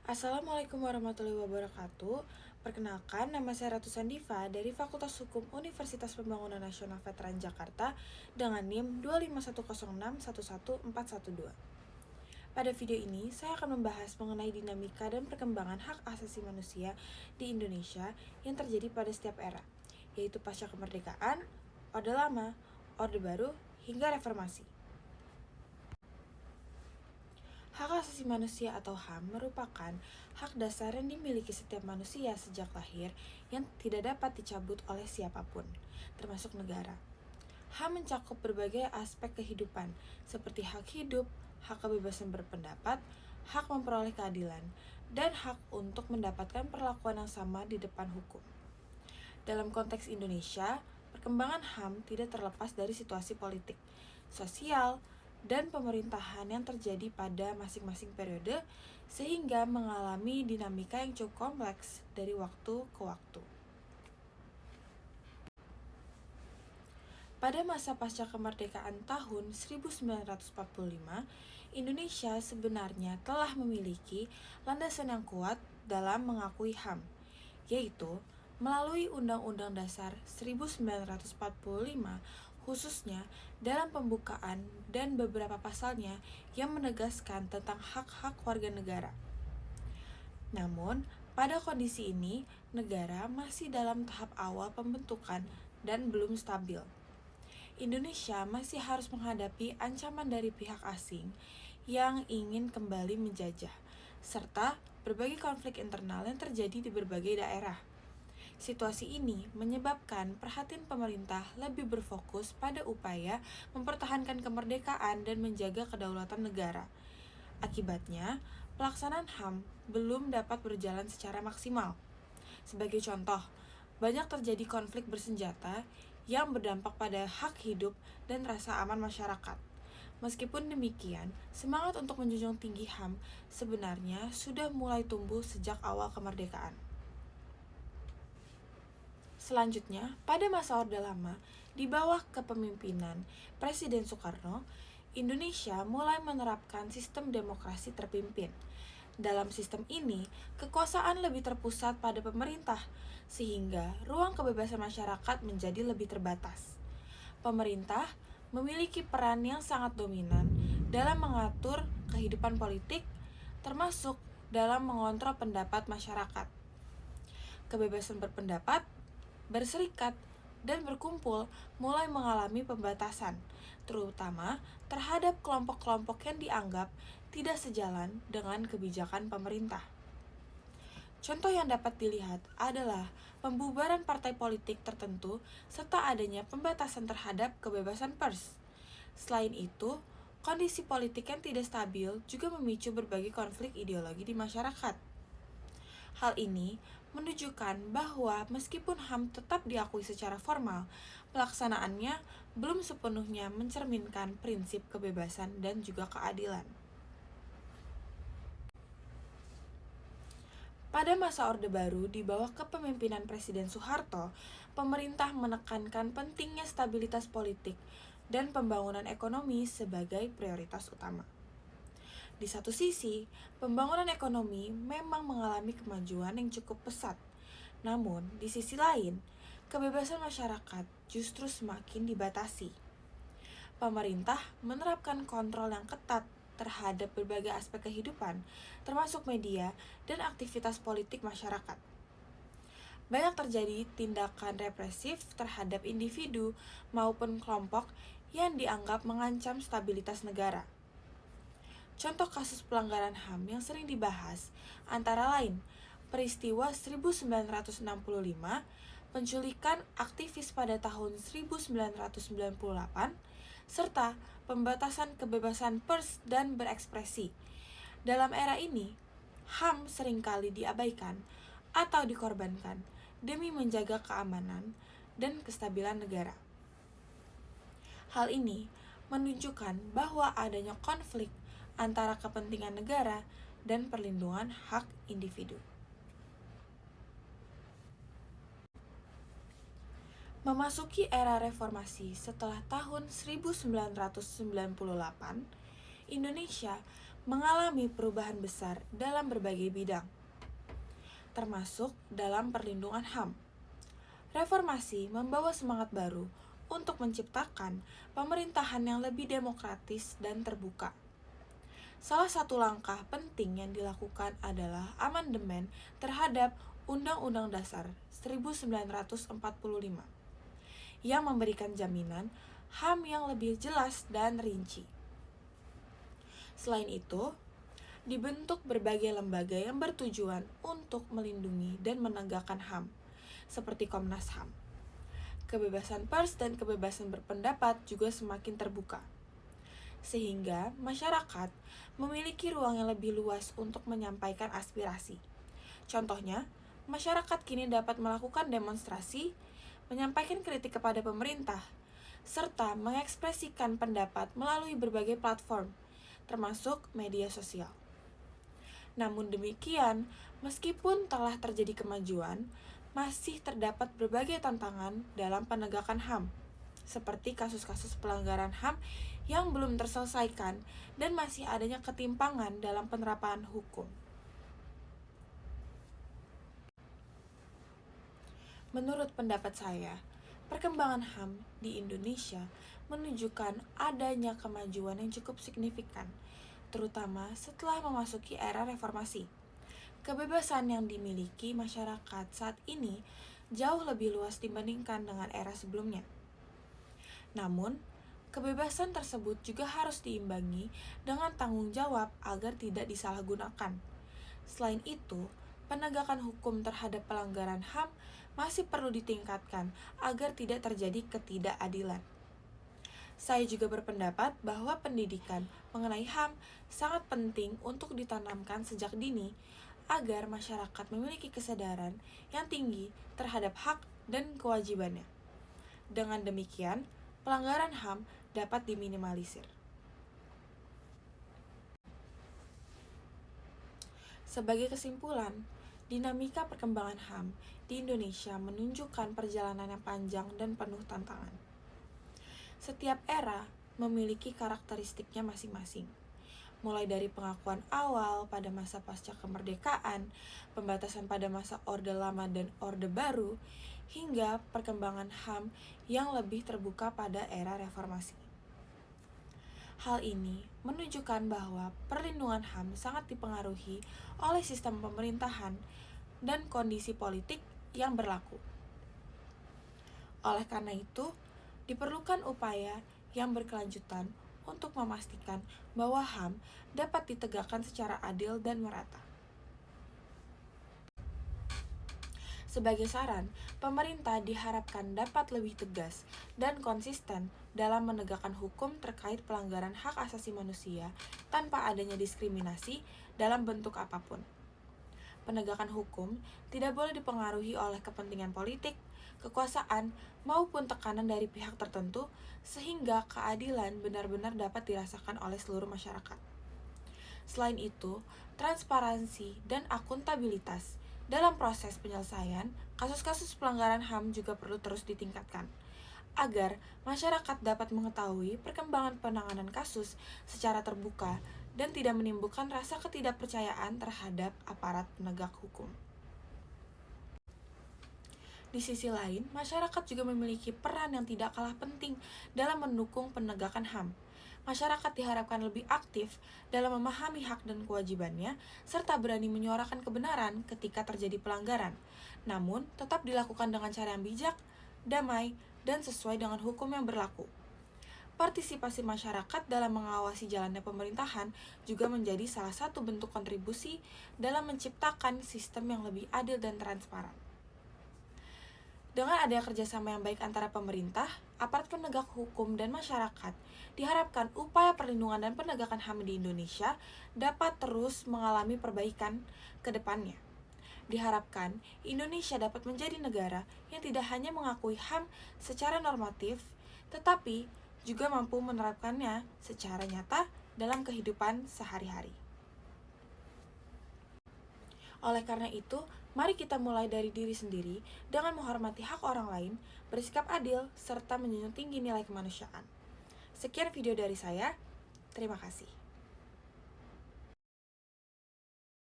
Assalamualaikum warahmatullahi wabarakatuh. Perkenalkan, nama saya Ratu Sandiva dari Fakultas Hukum Universitas Pembangunan Nasional Veteran Jakarta dengan NIM 25106111412. Pada video ini, saya akan membahas mengenai dinamika dan perkembangan hak asasi manusia di Indonesia yang terjadi pada setiap era, yaitu pasca kemerdekaan, Orde Lama, Orde Baru, hingga Reformasi. Hak asasi manusia atau HAM merupakan hak dasar yang dimiliki setiap manusia sejak lahir yang tidak dapat dicabut oleh siapapun, termasuk negara. HAM mencakup berbagai aspek kehidupan, seperti hak hidup, hak kebebasan berpendapat, hak memperoleh keadilan, dan hak untuk mendapatkan perlakuan yang sama di depan hukum. Dalam konteks Indonesia, perkembangan HAM tidak terlepas dari situasi politik, sosial, dan pemerintahan yang terjadi pada masing-masing periode, sehingga mengalami dinamika yang cukup kompleks dari waktu ke waktu. Pada masa pasca kemerdekaan tahun 1945, Indonesia sebenarnya telah memiliki landasan yang kuat dalam mengakui HAM, yaitu melalui Undang-Undang Dasar 1945, khususnya dalam pembukaan dan beberapa pasalnya yang menegaskan tentang hak-hak warga negara. Namun, pada kondisi ini, negara masih dalam tahap awal pembentukan dan belum stabil. Indonesia masih harus menghadapi ancaman dari pihak asing yang ingin kembali menjajah, serta berbagai konflik internal yang terjadi di berbagai daerah. Situasi ini menyebabkan perhatian pemerintah lebih berfokus pada upaya mempertahankan kemerdekaan dan menjaga kedaulatan negara. Akibatnya, pelaksanaan HAM belum dapat berjalan secara maksimal. Sebagai contoh, banyak terjadi konflik bersenjata yang berdampak pada hak hidup dan rasa aman masyarakat. Meskipun demikian, semangat untuk menjunjung tinggi HAM sebenarnya sudah mulai tumbuh sejak awal kemerdekaan. Selanjutnya, pada masa Orde Lama, di bawah kepemimpinan Presiden Soekarno, Indonesia mulai menerapkan sistem demokrasi terpimpin. Dalam sistem ini, kekuasaan lebih terpusat pada pemerintah, sehingga ruang kebebasan masyarakat menjadi lebih terbatas. Pemerintah memiliki peran yang sangat dominan dalam mengatur kehidupan politik, termasuk dalam mengontrol pendapat masyarakat. Kebebasan berpendapat, berserikat, dan berkumpul mulai mengalami pembatasan, terutama terhadap kelompok-kelompok yang dianggap tidak sejalan dengan kebijakan pemerintah. Contoh yang dapat dilihat adalah pembubaran partai politik tertentu serta adanya pembatasan terhadap kebebasan pers. Selain itu, kondisi politik yang tidak stabil juga memicu berbagai konflik ideologi di masyarakat. Hal ini menunjukkan bahwa meskipun HAM tetap diakui secara formal, pelaksanaannya belum sepenuhnya mencerminkan prinsip kebebasan dan juga keadilan. Pada masa Orde Baru di bawah kepemimpinan Presiden Soeharto, pemerintah menekankan pentingnya stabilitas politik dan pembangunan ekonomi sebagai prioritas utama. Di satu sisi, pembangunan ekonomi memang mengalami kemajuan yang cukup pesat. Namun, di sisi lain, kebebasan masyarakat justru semakin dibatasi. Pemerintah menerapkan kontrol yang ketat terhadap berbagai aspek kehidupan, termasuk media dan aktivitas politik masyarakat. Banyak terjadi tindakan represif terhadap individu maupun kelompok yang dianggap mengancam stabilitas negara. Contoh kasus pelanggaran HAM yang sering dibahas antara lain peristiwa 1965, penculikan aktivis pada tahun 1998, serta pembatasan kebebasan pers dan berekspresi. Dalam era ini, HAM seringkali diabaikan atau dikorbankan demi menjaga keamanan dan kestabilan negara. Hal ini menunjukkan bahwa adanya konflik antara kepentingan negara dan perlindungan hak individu. Memasuki era reformasi setelah tahun 1998, Indonesia mengalami perubahan besar dalam berbagai bidang, termasuk dalam perlindungan HAM. Reformasi membawa semangat baru untuk menciptakan pemerintahan yang lebih demokratis dan terbuka. Salah satu langkah penting yang dilakukan adalah amandemen terhadap Undang-Undang Dasar 1945 yang memberikan jaminan HAM yang lebih jelas dan rinci. Selain itu, dibentuk berbagai lembaga yang bertujuan untuk melindungi dan menegakkan HAM, seperti Komnas HAM. Kebebasan pers dan kebebasan berpendapat juga semakin terbuka, sehingga masyarakat memiliki ruang yang lebih luas untuk menyampaikan aspirasi. Contohnya, masyarakat kini dapat melakukan demonstrasi, menyampaikan kritik kepada pemerintah, serta mengekspresikan pendapat melalui berbagai platform, termasuk media sosial. Namun demikian, meskipun telah terjadi kemajuan, masih terdapat berbagai tantangan dalam penegakan HAM, seperti kasus-kasus pelanggaran HAM yang belum terselesaikan dan masih adanya ketimpangan dalam penerapan hukum. Menurut pendapat saya, perkembangan HAM di Indonesia menunjukkan adanya kemajuan yang cukup signifikan, terutama setelah memasuki era reformasi. Kebebasan yang dimiliki masyarakat saat ini jauh lebih luas dibandingkan dengan era sebelumnya. Namun, kebebasan tersebut juga harus diimbangi dengan tanggung jawab agar tidak disalahgunakan. Selain itu, penegakan hukum terhadap pelanggaran HAM masih perlu ditingkatkan agar tidak terjadi ketidakadilan. Saya juga berpendapat bahwa pendidikan mengenai HAM sangat penting untuk ditanamkan sejak dini agar masyarakat memiliki kesadaran yang tinggi terhadap hak dan kewajibannya. Dengan demikian, pelanggaran HAM dapat diminimalisir. Sebagai kesimpulan, dinamika perkembangan HAM di Indonesia menunjukkan perjalanan yang panjang dan penuh tantangan. Setiap era memiliki karakteristiknya masing-masing, mulai dari pengakuan awal pada masa pasca kemerdekaan, pembatasan pada masa Orde Lama dan Orde Baru, hingga perkembangan HAM yang lebih terbuka pada era reformasi. Hal ini menunjukkan bahwa perlindungan HAM sangat dipengaruhi oleh sistem pemerintahan dan kondisi politik yang berlaku. Oleh karena itu, diperlukan upaya yang berkelanjutan untuk memastikan bahwa HAM dapat ditegakkan secara adil dan merata. Sebagai saran, pemerintah diharapkan dapat lebih tegas dan konsisten dalam menegakkan hukum terkait pelanggaran hak asasi manusia tanpa adanya diskriminasi dalam bentuk apapun. Penegakan hukum tidak boleh dipengaruhi oleh kepentingan politik, kekuasaan, maupun tekanan dari pihak tertentu sehingga keadilan benar-benar dapat dirasakan oleh seluruh masyarakat. Selain itu, transparansi dan akuntabilitas dalam proses penyelesaian kasus-kasus pelanggaran HAM juga perlu terus ditingkatkan, agar masyarakat dapat mengetahui perkembangan penanganan kasus secara terbuka dan tidak menimbulkan rasa ketidakpercayaan terhadap aparat penegak hukum. Di sisi lain, masyarakat juga memiliki peran yang tidak kalah penting dalam mendukung penegakan HAM. Masyarakat diharapkan lebih aktif dalam memahami hak dan kewajibannya, serta berani menyuarakan kebenaran ketika terjadi pelanggaran, namun tetap dilakukan dengan cara yang bijak, damai, dan sesuai dengan hukum yang berlaku. Partisipasi masyarakat dalam mengawasi jalannya pemerintahan juga menjadi salah satu bentuk kontribusi dalam menciptakan sistem yang lebih adil dan transparan. Dengan adanya kerjasama yang baik antara pemerintah, aparat penegak hukum, dan masyarakat, diharapkan upaya perlindungan dan penegakan HAM di Indonesia dapat terus mengalami perbaikan ke depannya. Diharapkan Indonesia dapat menjadi negara yang tidak hanya mengakui HAM secara normatif, tetapi juga mampu menerapkannya secara nyata dalam kehidupan sehari-hari. Oleh karena itu, mari kita mulai dari diri sendiri dengan menghormati hak orang lain, bersikap adil, serta menjunjung tinggi nilai kemanusiaan. Sekian video dari saya, terima kasih.